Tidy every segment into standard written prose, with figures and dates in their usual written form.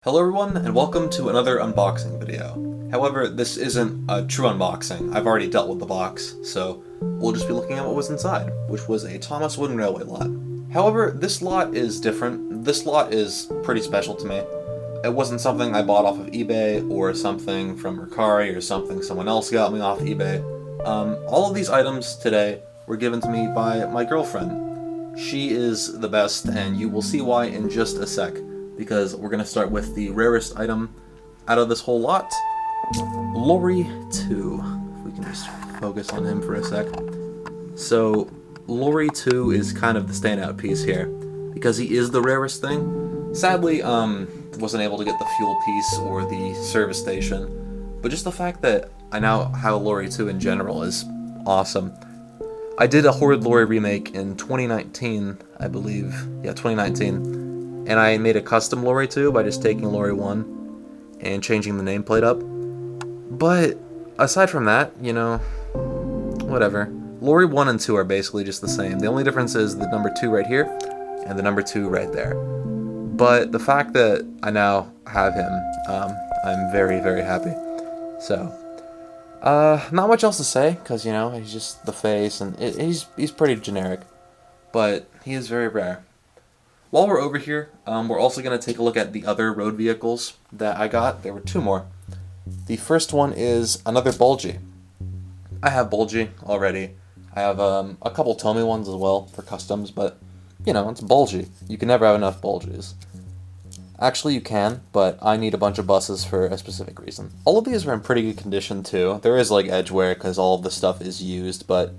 Hello everyone, and welcome to another unboxing video. However, this isn't a true unboxing. I've already dealt with the box, so we'll just be looking at what was inside, which was a Thomas Wooden Railway lot. However, this lot is different. This lot is pretty special to me. It wasn't something I bought off of eBay, or something from Mercari, or something someone else got me off eBay. All of these items today were given to me by my girlfriend. She is the best, and you will see why in just a sec. Because we're going to start with the rarest item out of this whole lot, Lorry II. If we can just focus on him for a sec. So, Lorry II is kind of the standout piece here, because he is the rarest thing. Sadly, wasn't able to get the fuel piece or the service station, but just the fact that I now have a Lorry II in general is awesome. I did a Horrid Lorry remake in 2019, I believe. Yeah, 2019. And I made a custom Lorry II by just taking Lorry I and changing the nameplate up. But aside from that, you know, whatever. Lorry 1 and 2 are basically just the same. The only difference is the number 2 right here and the number 2 right there. But the fact that I now have him, I'm very, very happy. So, not much else to say, because, you know, he's just the face, and he's pretty generic. But he is very rare. While we're over here, we're also going to take a look at the other road vehicles that I got. There were two more. The first one is another Bulgy. I have Bulgy already. I have a couple Tomy ones as well for customs, but, you know, it's Bulgy. You can never have enough Bulgies. Actually, you can, but I need a bunch of buses for a specific reason. All of these are in pretty good condition, too. There is, like, edge wear, because all of the stuff is used, but,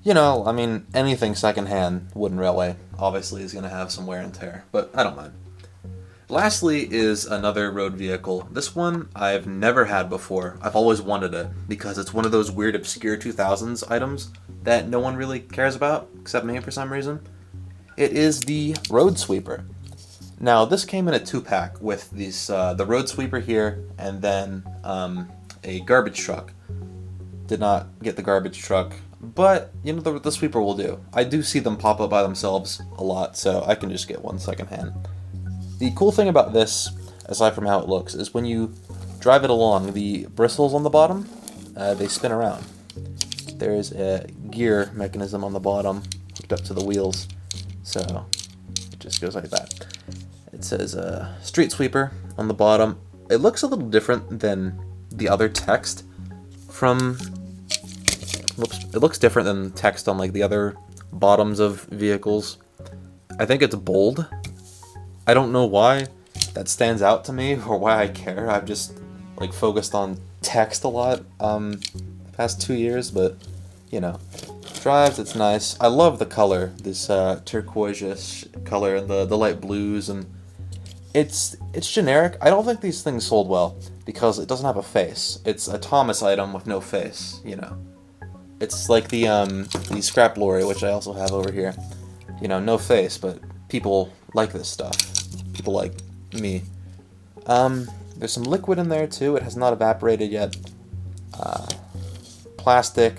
you know, I mean, anything secondhand wooden railway obviously is going to have some wear and tear, but I don't mind. Lastly is another road vehicle. This one I've never had before. I've always wanted it, because it's one of those weird obscure 2000s items that no one really cares about, except me for some reason. It is the Road Sweeper. Now, this came in a 2-pack with these, the Road Sweeper here, and then a garbage truck. Did not get the garbage truck. But, you know, the sweeper will do. I do see them pop up by themselves a lot, so I can just get one secondhand. The cool thing about this, aside from how it looks, is when you drive it along, the bristles on the bottom, they spin around. There's a gear mechanism on the bottom, hooked up to the wheels, so it just goes like that. It says Street Sweeper on the bottom. It looks a little different than the other text from... Whoops. It looks different than text on like the other bottoms of vehicles. I think it's bold. I don't know why that stands out to me or why I care. I've just like focused on text a lot the past 2 years, but you know, drives, it's nice. I love the color, this turquoise color and the light blues, and it's generic. I don't think these things sold well because it doesn't have a face. It's a Thomas item with no face, you know. It's like the scrap lorry, which I also have over here. You know, no face, but people like this stuff. People like me. There's some liquid in there too. It has not evaporated yet. Plastic.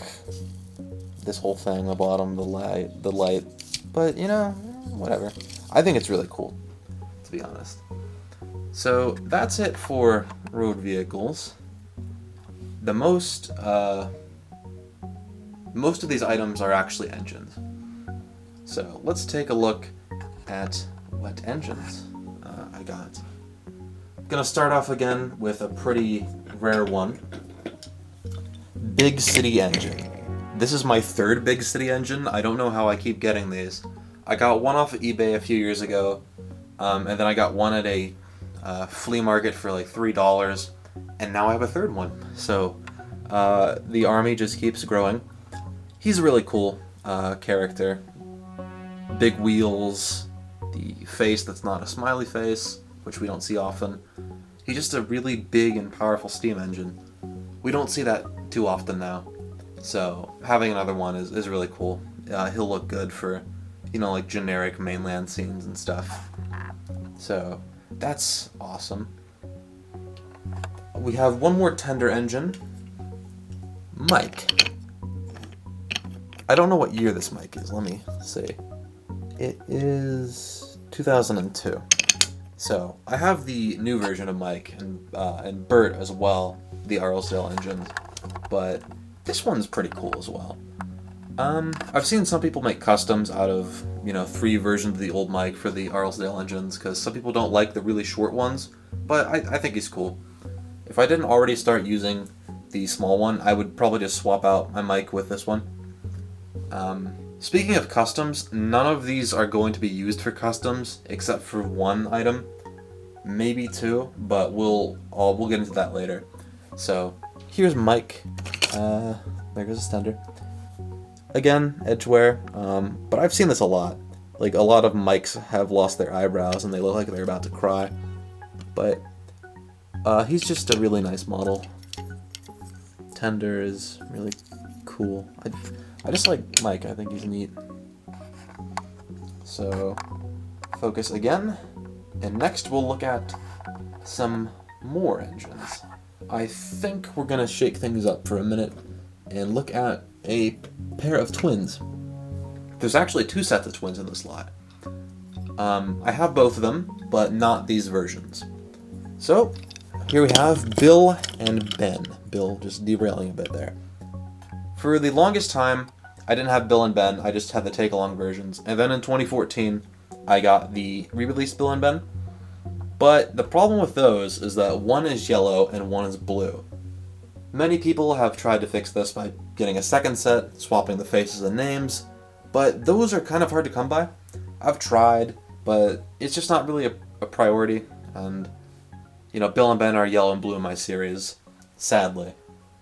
This whole thing, the bottom, the light. But, you know, whatever. I think it's really cool, to be honest. So, that's it for road vehicles. The most of these items are actually engines. So let's take a look at what engines I got. I'm gonna start off again with a pretty rare one. Big City engine. This is my third Big City engine. I don't know how I keep getting these. I got one off of eBay a few years ago, and then I got one at a flea market for like $3, and now I have a third one. So the army just keeps growing. He's a really cool character. Big wheels, the face that's not a smiley face, which we don't see often. He's just a really big and powerful steam engine. We don't see that too often now. So having another one is really cool. He'll look good for, you know, like generic mainland scenes and stuff. So that's awesome. We have one more tender engine. Mike. I don't know what year this mic is. Let me see. It is 2002. So, I have the new version of Mike and Bert as well, the Arlesdale engines, but this one's pretty cool as well. I've seen some people make customs out of, 3 versions of the old Mike for the Arlesdale engines, because some people don't like the really short ones, but I think he's cool. If I didn't already start using the small one, I would probably just swap out my Mike with this one. Speaking of customs, none of these are going to be used for customs, except for one item. Maybe 2, but we'll get into that later. So, here's Mike. There goes his tender. Again, edge wear, but I've seen this a lot. Like, a lot of Mikes have lost their eyebrows and they look like they're about to cry. But, he's just a really nice model. Tender is really cool. I just like Mike, I think he's neat. So, focus again. And next we'll look at some more engines. I think we're gonna shake things up for a minute and look at a pair of twins. There's actually 2 sets of twins in this lot. I have both of them, but not these versions. So, here we have Bill and Ben. Bill just derailing a bit there. For the longest time, I didn't have Bill and Ben, I just had the take-along versions. And then in 2014, I got the re-released Bill and Ben. But the problem with those is that one is yellow and one is blue. Many people have tried to fix this by getting a second set, swapping the faces and names, but those are kind of hard to come by. I've tried, but it's just not really a priority, and, Bill and Ben are yellow and blue in my series, sadly.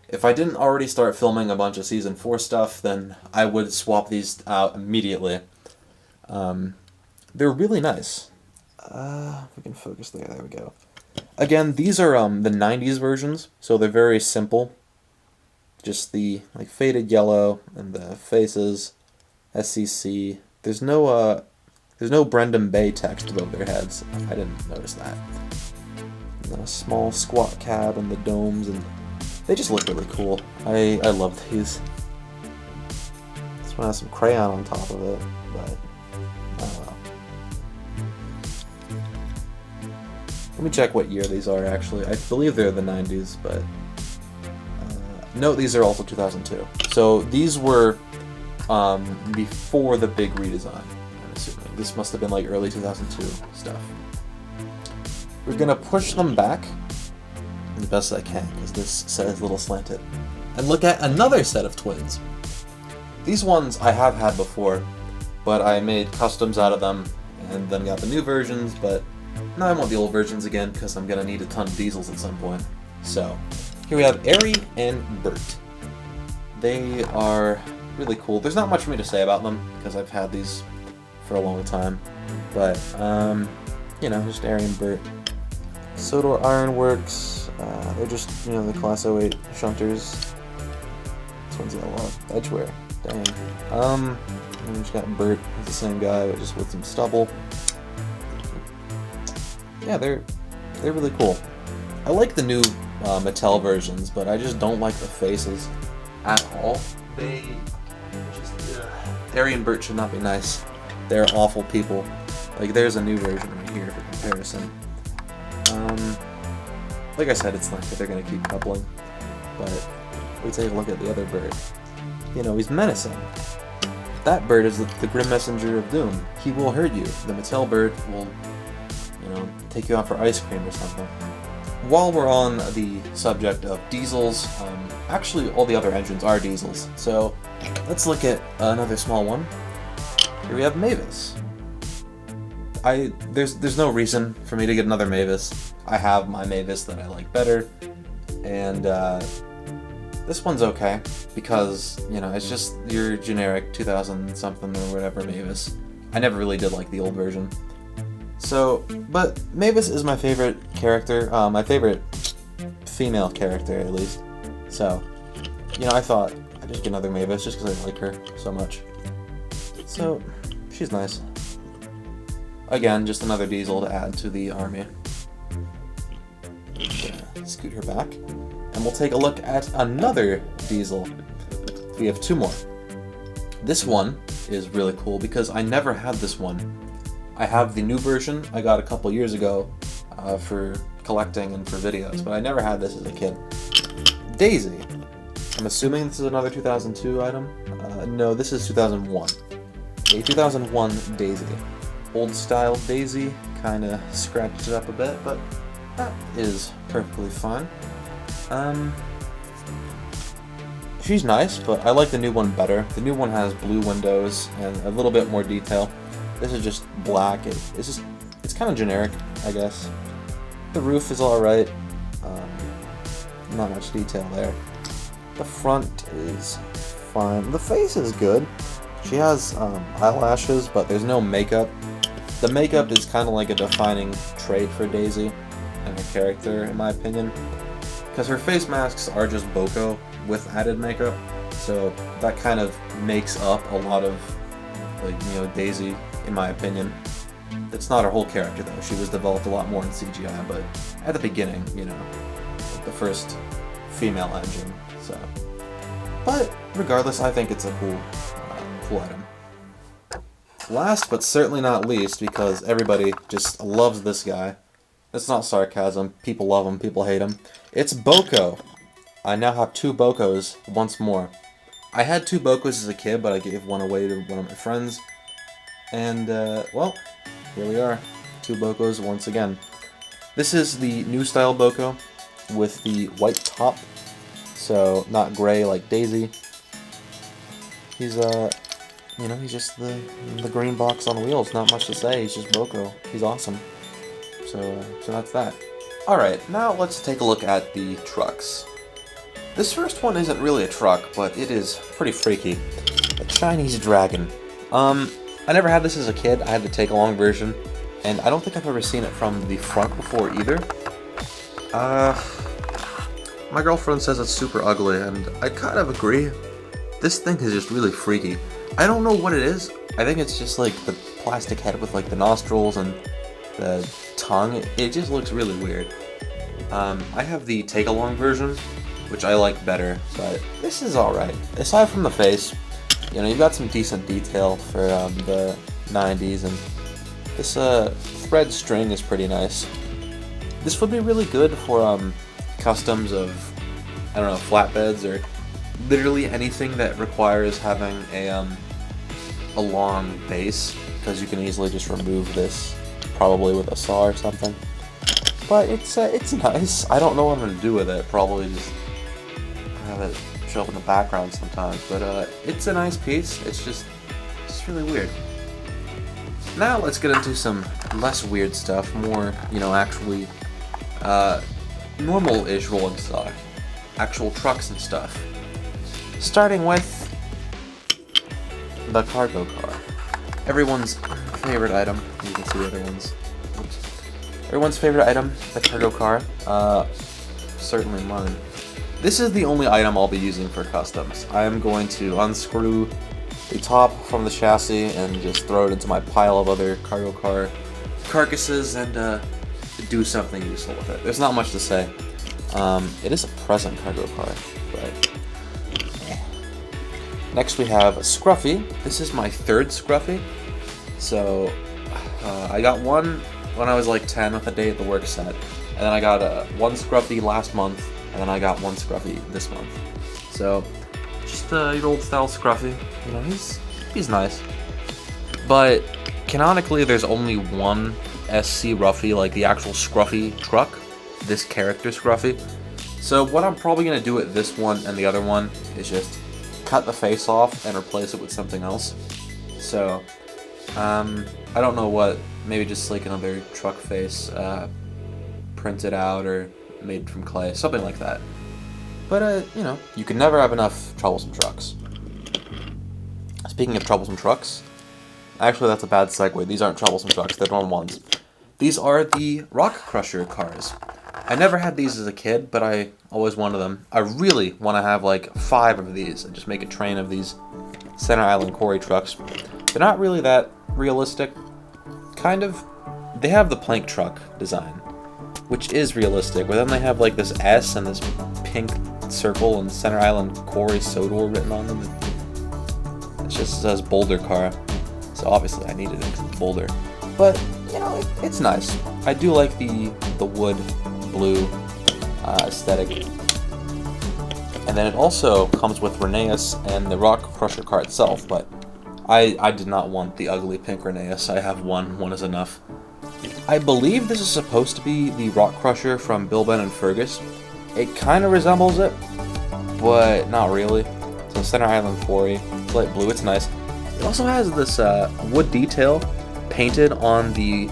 If I didn't already start filming a bunch of Season 4 stuff, then I would swap these out immediately. They're really nice. If we can focus there we go. Again, these are the 90s versions, so they're very simple. Just the faded yellow and the faces, SCC. There's no Brendan Bay text above their heads. I didn't notice that. And then a small squat cab and the domes, and they just look really cool. I love these. This one has some crayon on top of it, but I don't know. Let me check what year these are, actually. I believe they're the 90s, but... no, these are also 2002. So these were before the big redesign, I'm assuming. This must have been early 2002 stuff. We're going to push them back as best I can, because this set is a little slanted. And look at another set of twins. These ones I have had before, but I made customs out of them, and then got the new versions, but... now I want the old versions again, because I'm going to need a ton of diesels at some point. So, here we have Ari and Bert. They are really cool. There's not much for me to say about them, because I've had these for a long time. But, just Ari and Bert. Sodor Ironworks, they're just, the Class 08 shunters. This one's got a lot of edgeware. Dang. And we just got Bert, he's the same guy, but just with some stubble. Yeah, they're really cool. I like the new Mattel versions, but I just don't like the faces at all. They just... Ari and Bert should not be nice. They're awful people. There's a new version right here for comparison. Like I said, it's not that they're going to keep coupling, but we take a look at the other Bert. He's menacing. That Bert is the Grim Messenger of Doom. He will hurt you. The Mattel Bert will... take you out for ice cream or something. While we're on the subject of diesels, actually all the other engines are diesels, so let's look at another small one. Here we have Mavis. There's no reason for me to get another Mavis. I have my Mavis that I like better, and this one's okay, because, it's just your generic 2000 something or whatever Mavis. I never really did like the old version. So, but Mavis is my favorite character, my favorite female character, at least. So, I thought I'd just get another Mavis just because I like her so much. So, she's nice. Again, just another diesel to add to the army. Scoot her back. And we'll take a look at another diesel. We have 2 more. This one is really cool because I never had this one. I have the new version I got a couple years ago for collecting and for videos, but I never had this as a kid. Daisy. I'm assuming this is another 2002 item. No, this is 2001. A 2001 Daisy. Old style Daisy, kinda scratched it up a bit, but that is perfectly fine. She's nice, but I like the new one better. The new one has blue windows and a little bit more detail. This is just black. It's kind of generic, I guess. The roof is alright. Not much detail there. The front is fine. The face is good. She has eyelashes, but there's no makeup. The makeup is kind of like a defining trait for Daisy and her character, in my opinion. Because her face masks are just bokeh with added makeup, so that kind of makes up a lot of, like, you know, Daisy, in my opinion. It's not her whole character though. She was developed a lot more in CGI, but at the beginning, you know, like the first female engine. So, but regardless, I think it's a cool item. Last but certainly not least, because everybody just loves this guy. It's not sarcasm. People love him. People hate him. It's Boko. I now have 2 Bokos once more. I had 2 Bokos as a kid, but I gave one away to one of my friends. And, well, here we are. 2 Bokos once again. This is the new style Boko with the white top. So, not gray like Daisy. He's, you know, he's just the green box on wheels. Not much to say. He's just Boko. He's awesome. So that's that. Alright, now let's take a look at the trucks. This first one isn't really a truck, but it is pretty freaky. A Chinese dragon. I never had this as a kid. I had the take-along version, and I don't think I've ever seen it from the front before either. My girlfriend says it's super ugly, and I kind of agree. This thing is just really freaky. I don't know what it is. I think it's just like the plastic head with like the nostrils and the tongue. It just looks really weird. I have the take-along version, which I like better, but this is alright. Aside from the face, you know, you've got some decent detail for the 90s, and this thread string is pretty nice. This would be really good for customs of, I don't know, flatbeds, or literally anything that requires having a long base, because you can easily just remove this, probably with a saw or something. But it's nice. I don't know what I'm going to do with it. Probably just have it show up in the background sometimes. But it's a nice piece. It's just really weird. Now let's get into some less weird stuff. More, you know, actually normal-ish rolling stock. Actual trucks and stuff. Starting with the cargo car. Everyone's favorite item. You can see the other ones. Oops. Everyone's favorite item, the cargo car. Certainly mine. This is the only item I'll be using for customs. I am going to unscrew the top from the chassis and just throw it into my pile of other cargo car carcasses and do something useful with it. There's not much to say. It is a present cargo car, but next we have Scruffy. This is my 3rd Scruffy. So I got one when I was like 10 with a day at the work set, and then I got one Scruffy last month, and then I got one Scruffy this month. So just your old style Scruffy. You know, he's nice. But canonically, there's only one SC Ruffy, like the actual Scruffy truck. This character Scruffy. So what I'm probably gonna do with this one and the other one is just cut the face off and replace it with something else. So I don't know what, maybe just like another truck face printed out or made from clay, something like that. But you know, you can never have enough troublesome trucks. Speaking of troublesome trucks, actually that's a bad segue. These aren't troublesome trucks, they're normal ones. These are the Rock Crusher cars. I never had these as a kid, but I always wanted them. I really want to have like 5 of these and just make a train of these Center Island quarry trucks. They're not really that realistic. Kind of. They have the plank truck design, which is realistic, but then they have like this S and this pink circle and Center Island quarry Sodor written on them. It just says Boulder car. So obviously I needed it because it's Boulder. but you know, it's nice. I do like the wood blue aesthetic. And then it also comes with Rheneas and the Rock Crusher car itself, but I did not want the ugly pink Rheneas. I have one is enough. I believe this is supposed to be the Rock Crusher from Bill, Ben, and Fergus. It kind of resembles it, but not really. So Center Island Quarry, it's light blue, it's nice. It also has this wood detail painted on the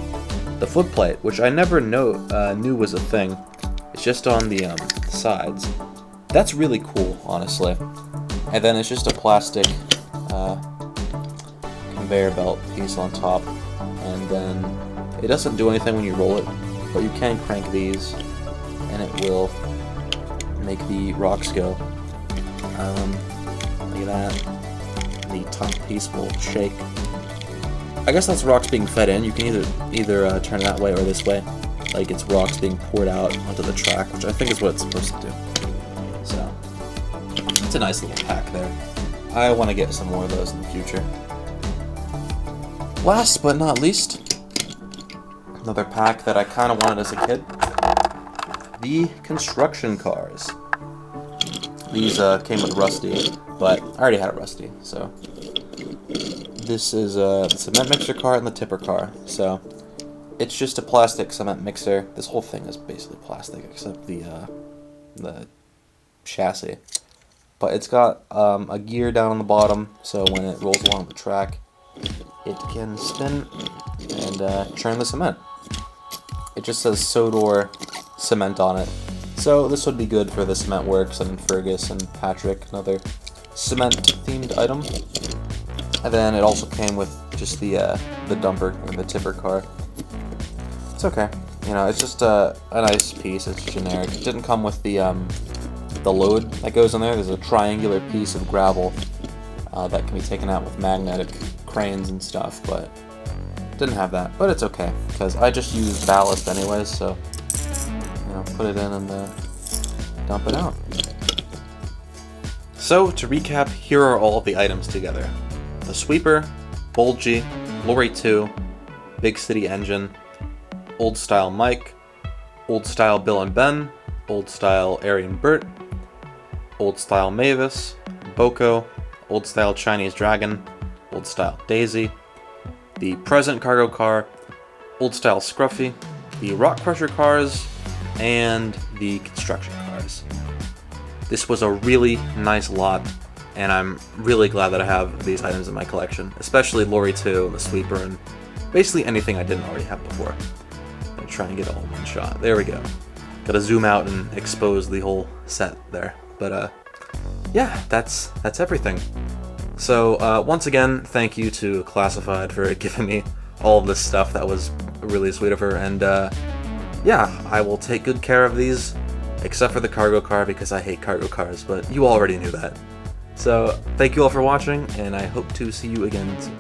footplate, which I never knew was a thing. It's just on the sides. That's really cool, honestly. And then it's just a plastic conveyor belt piece on top, and then it doesn't do anything when you roll it, but you can crank these, and it will make the rocks go. Look at that. The top piece will shake. I guess that's rocks being fed in. You can either turn it that way or this way, like it's rocks being poured out onto the track, which I think is what it's supposed to do. So, it's a nice little pack there. I want to get some more of those in the future. Last but not least, another pack that I kind of wanted as a kid. The construction cars. These came with Rusty, but I already had a Rusty, so. This is the cement mixer car and the tipper car, so. It's just a plastic cement mixer. This whole thing is basically plastic, except the chassis. But it's got a gear down on the bottom, so when it rolls along the track, it can spin and churn the cement. It just says Sodor Cement on it. So this would be good for the Cement Works and Fergus and Patrick, another cement-themed item. And then it also came with just the dumper and the tipper car. It's okay. You know, it's just a nice piece. It's generic. It didn't come with the load that goes in there. There's a triangular piece of gravel that can be taken out with magnetic cranes and stuff, but didn't have that. But it's okay, because I just use ballast anyways, so, you know, put it in and dump it out. So, to recap, here are all of the items together. The Sweeper, Bulgy, Lorry II, Big City Engine, Old Style Mike, Old Style Bill and Ben, Old Style Aribert, Old Style Mavis, Boko, Old Style Chinese Dragon, Old Style Daisy, the present cargo car, Old Style Scruffy, the Rock Crusher cars, and the construction cars. This was a really nice lot, and I'm really glad that I have these items in my collection, especially Lorry II and the Sweeper, and basically anything I didn't already have before. I'm gonna try and get it all in one shot. There we go. Gotta zoom out and expose the whole set there. But yeah, that's everything. So once again, thank you to Classified for giving me all of this stuff. That was really sweet of her, and yeah, I will take good care of these, except for the cargo car because I hate cargo cars, but you already knew that. So thank you all for watching, and I hope to see you again soon.